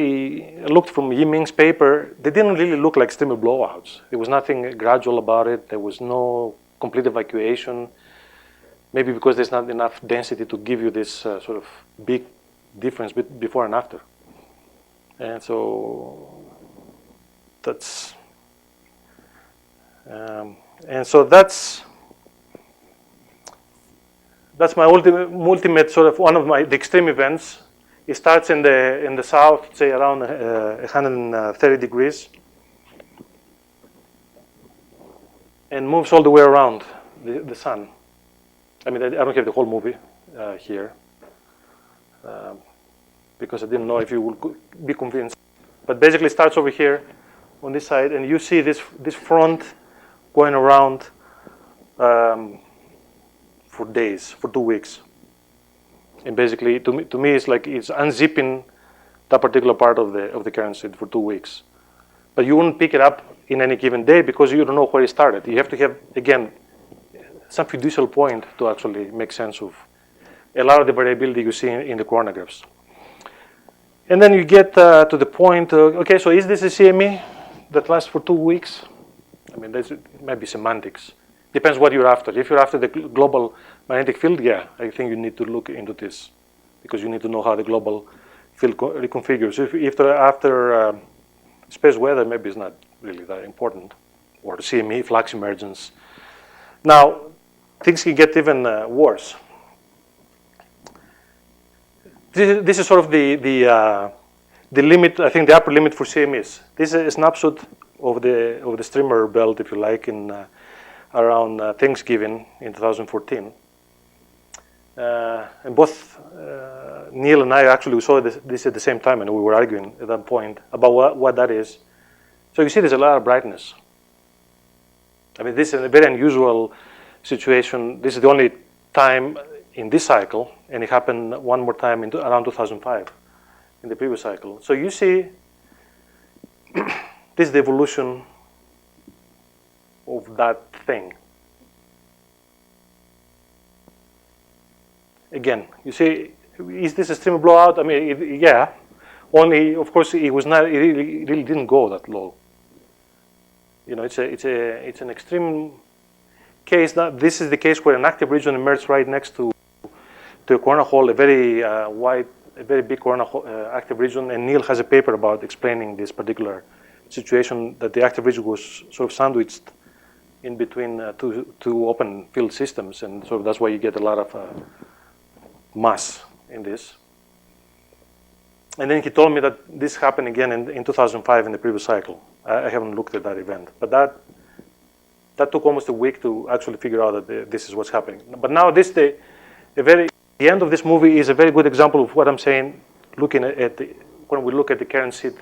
looked from Yiming's paper. They didn't really look like streamer blowouts. There was nothing gradual about it. There was no complete evacuation. Maybe because there's not enough density to give you this sort of big difference before and after. And so that's that's my ultimate sort of one of the extreme events. It starts in the south, say around 130 degrees, and moves all the way around the sun. I don't have the whole movie here because I didn't know if you would be convinced. But basically, it starts over here on this side, and you see this front going around for days, for 2 weeks. And basically, to me, it's like it's unzipping that particular part of the current sheet for 2 weeks. But you wouldn't pick it up in any given day because you don't know where it started. You have to have, again, some fiducial point to actually make sense of a lot of the variability you see in the coronagraphs. And then you get to the point, okay, so is this a CME that lasts for 2 weeks? It might be semantics. Depends what you're after. If you're after the global magnetic field, yeah, I think you need to look into this because you need to know how the global field reconfigures. If they're after space weather, maybe it's not really that important, or CME, flux emergence. Now, things can get even worse. This is sort of the limit, I think the upper limit for CMEs. This is a snapshot of the streamer belt, if you like, in around Thanksgiving in 2014. And both Neil and I actually saw this at the same time, and we were arguing at that point about what that is. So you see there's a lot of brightness. I mean, this is a very unusual situation. This is the only time in this cycle, and it happened one more time around 2005 in the previous cycle. So you see this is the evolution of that thing. Again, you see, is this a streamer blowout? I mean, yeah. Only, of course, it was not. It really didn't go that low. You know, it's an extreme case. That this is the case where an active region emerged right next to a coronal hole, a very wide, a very big coronal active region. And Neil has a paper about explaining this particular situation, that the active region was sort of sandwiched in between two open field systems, and so that's why you get a lot of mass in this. And then he told me that this happened again in 2005 in the previous cycle. I haven't looked at that event, but that took almost a week to actually figure out that this is what's happening. But now the end of this movie is a very good example of what I'm saying. Looking at when we look at the current sheet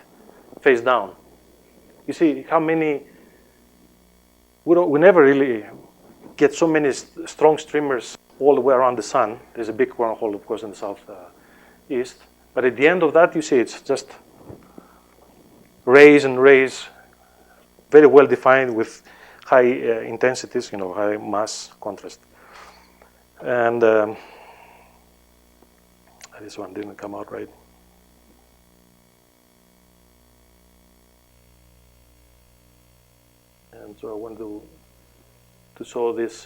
face down, you see how many. We never really get so many strong streamers all the way around the sun. There's a big coronal hole, of course, in the southeast. But at the end of that, you see it's just rays and rays, very well defined with high intensities, you know, high mass contrast. And this one didn't come out right. And so I want to show this.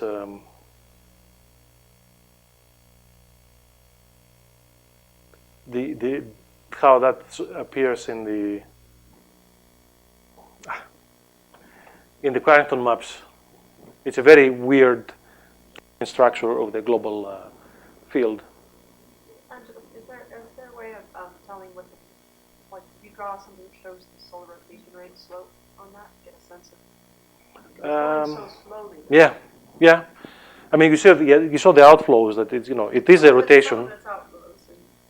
How that appears in the Carrington maps. It's a very weird structure of the global field. Angelos, is there a way of telling what like if you draw something that shows the solar rotation rate slope on that, get a sense of it's going so slowly? Yeah. I mean, you saw the outflows, that it's, you know, it is a rotation.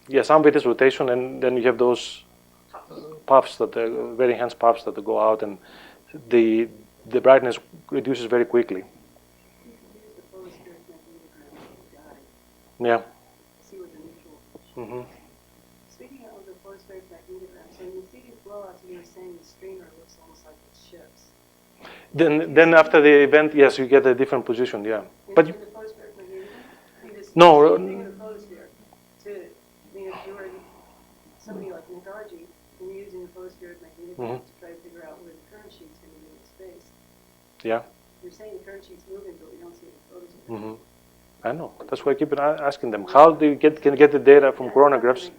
Yeah, some of it is rotation, and then you have those puffs that are very enhanced puffs that go out, and the brightness reduces very quickly. Yeah. See what the neutral. Mm-hmm. Speaking of the photospheric magnetogram, so when you see these blowouts, you were saying the streamer looks almost like it shifts. Then after the event, yes, you get a different position. Yeah. But in the photospheric magnetogram, you just no. in the photosphere. I mean, if you were somebody like Nigarji, and you're using the photospheric magnetogram to try to figure out where the current sheet's going to be in space. Yeah. You're saying the current sheet's moving, but we don't see the photosphere. Mm-hmm. I know. That's why I keep asking them, how do you can get the data from coronagraphs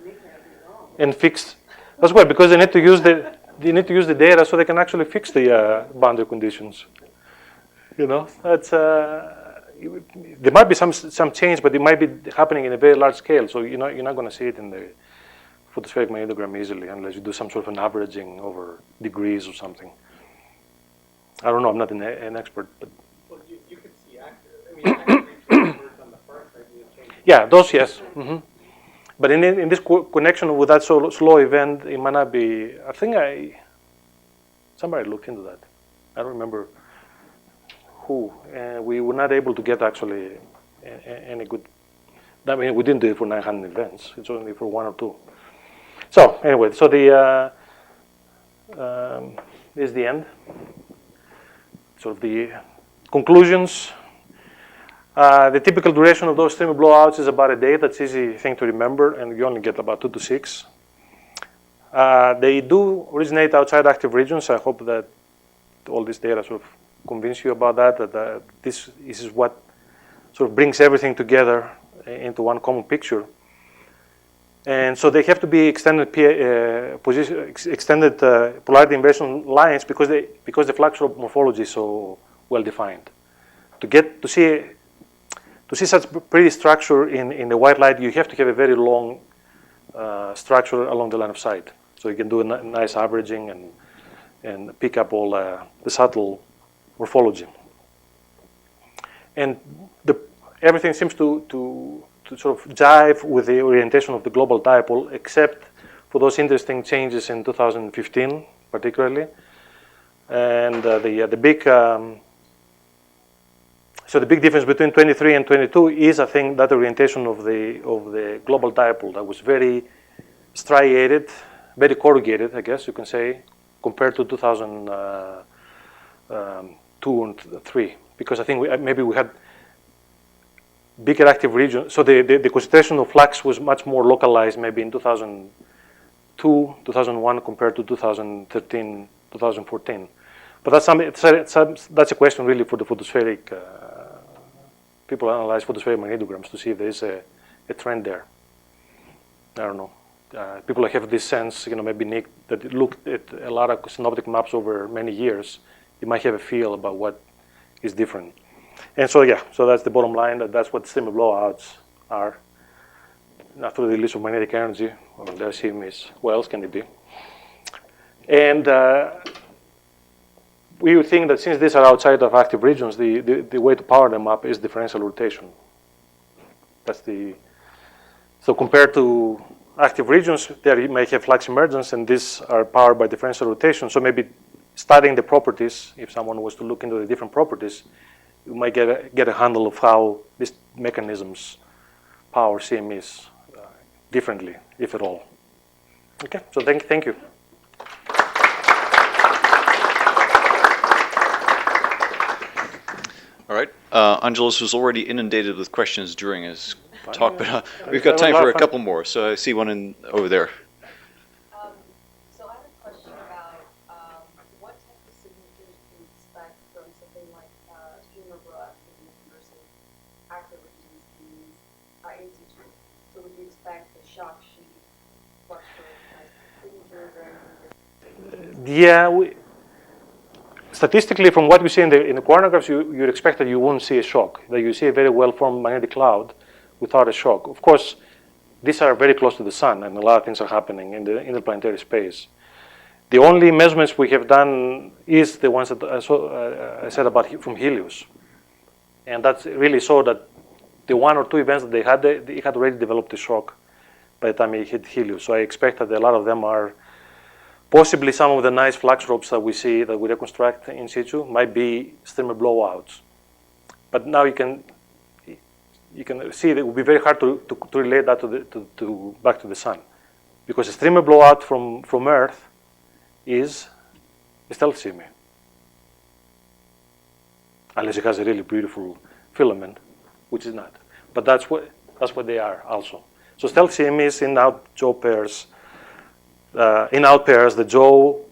and fix? That's why, because they need to use the data so they can actually fix the boundary conditions. You know, that's there might be some change, but it might be happening in a very large scale. So you're not going to see it in the photospheric magnetogram easily unless you do some sort of an averaging over degrees or something. I don't know. I'm not an expert, but Well, you could see active on the far side. yeah, those yes. Mm-hmm. But in this connection with that slow event, it might not be. I think somebody looked into that. I don't remember who. We were not able to get actually any good. I mean, we didn't do it for 900 events. It's only for 1 or 2. So anyway, so this is the end. So the conclusions. The typical duration of those streamer blowouts is about a day. That's easy thing to remember, and you only get about 2 to 6. They do originate outside active regions. I hope that all this data sort of convince you about that this is what sort of brings everything together into one common picture. And so they have to be extended polarity inversion lines because the fluxural morphology is so well defined. To see To see such pretty structure in the white light, you have to have a very long structure along the line of sight. So you can do a nice averaging and pick up all the subtle morphology. And everything seems to sort of jive with the orientation of the global dipole, except for those interesting changes in 2015, particularly. And the big so the big difference between 23 and 22 is, I think, that orientation of the global dipole that was very striated, very corrugated, I guess you can say, compared to 2002 and 3, because I think maybe we had bigger active regions. So the concentration of flux was much more localized, maybe in 2002, 2001 compared to 2013, 2014. But that's a question really for the photospheric. People analyze photospheric magnetograms to see if there is a trend there. I don't know. People have this sense, maybe Nick, that looked at a lot of synoptic maps over many years. You might have a feel about what is different. And so, yeah, so that's the bottom line. That's what streamer blowouts are. After the release of magnetic energy, well, their CMEs, what else can it be? And we would think that since these are outside of active regions, the way to power them up is differential rotation. So compared to active regions, there you may have flux emergence, and these are powered by differential rotation. So maybe studying the properties, if someone was to look into the different properties, you might get a handle of how these mechanisms power CMEs differently, if at all. Okay, so thank you. All right. Angelos was already inundated with questions during his talk, but we've got time for a couple more. So I see one over there. So I have a question about what type of signatures do you expect from something like streamer blowout versus active regions in high altitude? So would you expect the shock sheet structure as signatures or anything? Yeah, statistically, from what we see in the coronagraphs, you'd expect that you won't see a shock, that you see a very well-formed magnetic cloud without a shock. Of course, these are very close to the sun, and a lot of things are happening in the interplanetary space. The only measurements we have done is the ones that I said about from Helios. And that's really so that the one or two events that they had already developed a shock by the time it hit Helios. So I expect that a lot of them are possibly some of the nice flux ropes that we see, that we reconstruct in situ, might be streamer blowouts. But now you can see that it would be very hard to relate that back to the sun, because a streamer blowout from Earth is a stealth CME, unless it has a really beautiful filament, which is not. But that's what they are also. So stealth CMEs in out JO pairs. In out pairs, the JO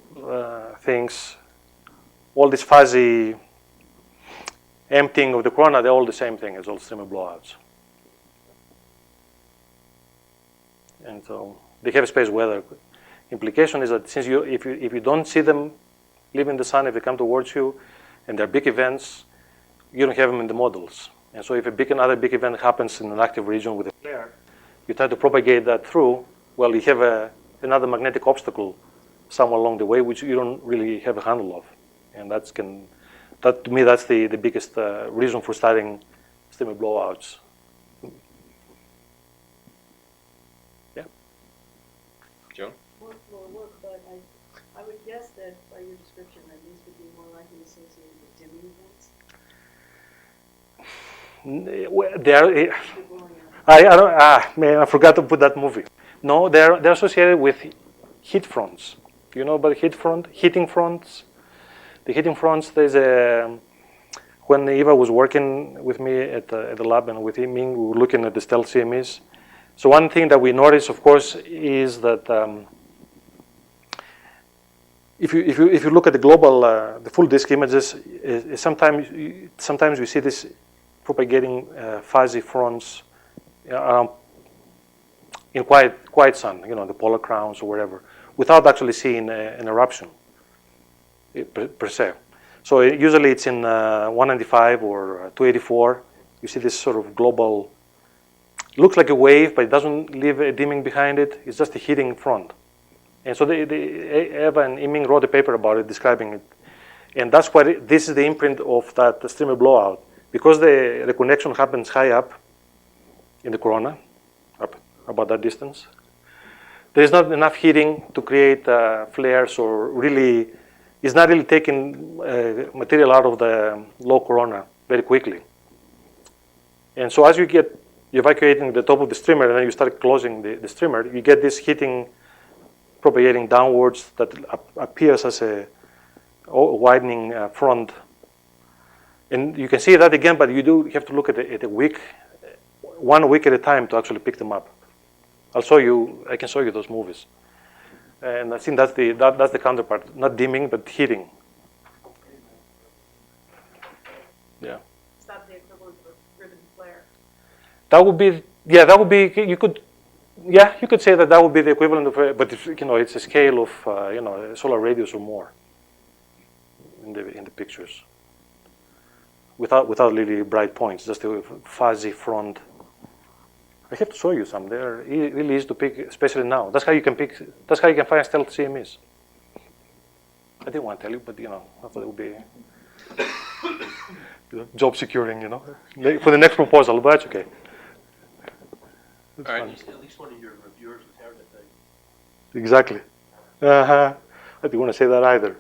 things, all this fuzzy emptying of the corona, they're all the same thing as all streamer blowouts. And so they have space weather. Implication is that since if you don't see them leaving the sun, if they come towards you, and they're big events, you don't have them in the models. And so if another big event happens in an active region with a flare, you try to propagate that through. Well, you have another magnetic obstacle somewhere along the way, which you don't really have a handle of. And to me, that's the biggest reason for studying streamer blowouts. Yeah. Joan? Well, look, but I would guess that by your description that these would be more likely associated with dimming events. I forgot to put that movie. No, they're associated with heat fronts. Do you know about heating fronts? The heating fronts, when Eva was working with me at the lab and with Ming, we were looking at the stealth CMEs. So one thing that we noticed, of course, is that if you look at the global, the full disk images, sometimes you see this propagating fuzzy fronts around in quiet sun, the polar crowns or whatever, without actually seeing an eruption per se. So usually it's in 195 or 284. You see this sort of global, looks like a wave, but it doesn't leave a dimming behind it. It's just a heating front. And so Eva and Iming wrote a paper about it, describing it. And that's why this is the imprint of that streamer blowout. Because the reconnection happens high up in the corona, up about that distance, there's not enough heating to create flares, or really, it's not really taking material out of the low corona very quickly. And so as you get evacuating the top of the streamer and then you start closing the streamer, you get this heating propagating downwards that appears as a widening front. And you can see that again, but you have to look at a week, 1 week at a time to actually pick them up. I can show you those movies. And I think that's the counterpart, not dimming, but heating. Yeah. Is that the equivalent of a ribbon flare? That would be, yeah, that would be, you could say that would be the equivalent of, but if, it's a scale of, a solar radius or more in the pictures. Without really bright points, just a fuzzy front. I have to show you some. They're really easy to pick, especially now. That's how you can find stealth CMEs. I didn't want to tell you, but I thought it would be job securing, for the next proposal, but that's okay. That's All right. fun. At least one of your reviewers was here today. Exactly. I didn't want to say that either.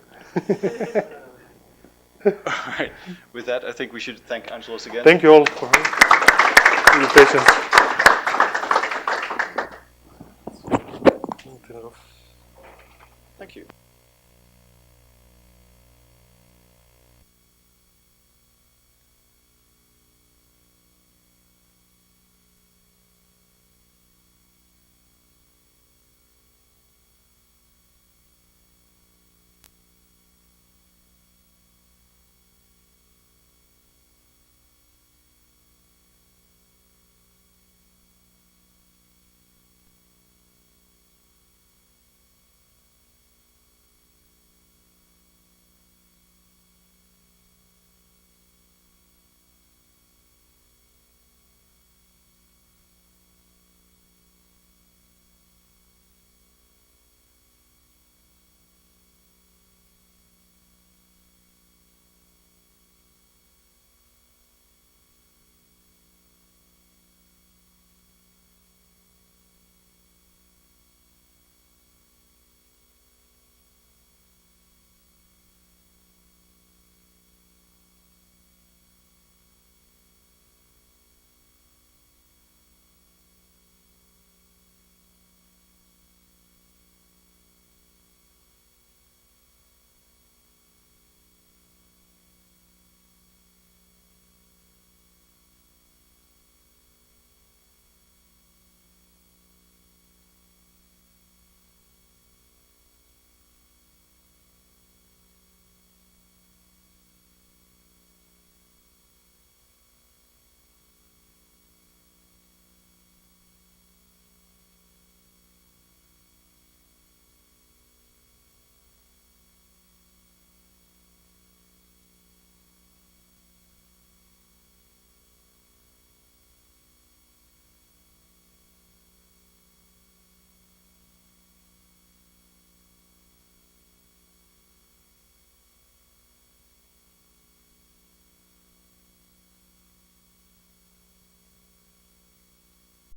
All right. With that, I think we should thank Angelos again. Thank you all for your patience. Thank you.